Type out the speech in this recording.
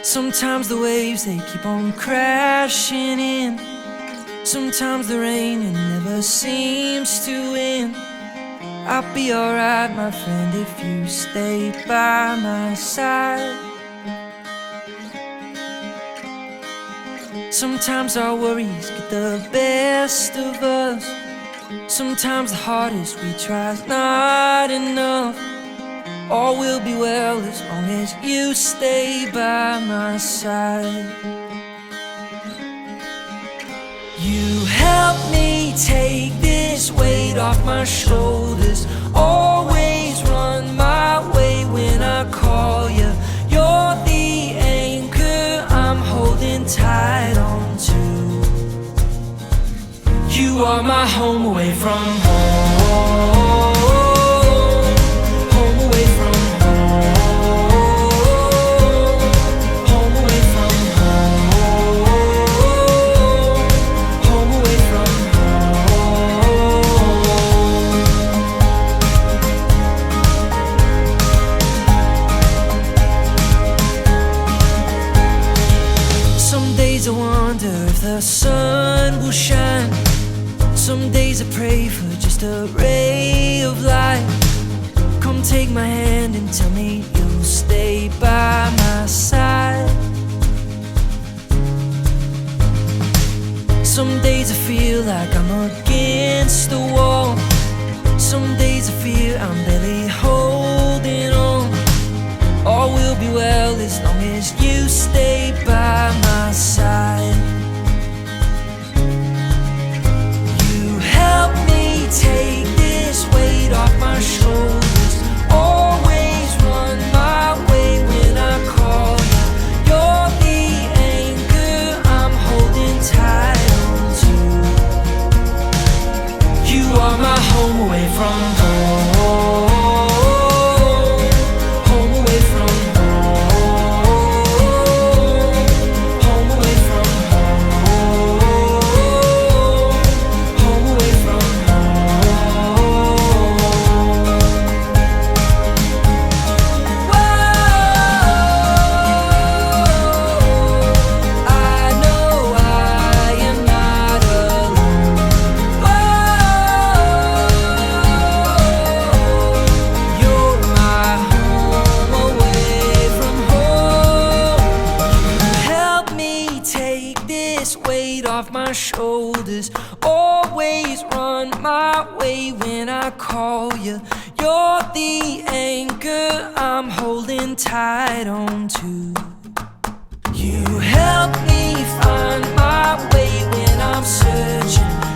Sometimes the waves, they keep on crashing in. Sometimes the rain, it never seems to end. I'll be alright, my friend, if you stay by my side. Sometimes our worries get the best of us. Sometimes the hardest we try's not enough. All will be well as long as you stay by my side. You help me take this weight off my shoulders. Always run my way when I call you. You're the anchor I'm holding tight on to. You are my home away from home. I wonder if the sun will shine. Some days I pray for just a ray of light. Come take my hand and tell me you'll stay by my side. Some days I feel like I'm against the wall. Some days I feel I'm barely holding on. All will be well as long as you stay by my side. You help me take this weight off my shoulders. Always run my way when I call you. You're the anchor I'm holding tight on to. You are my home away from home. Off my shoulders, always run my way when I call you. You're the anchor I'm holding tight on to. You help me find my way when I'm searching.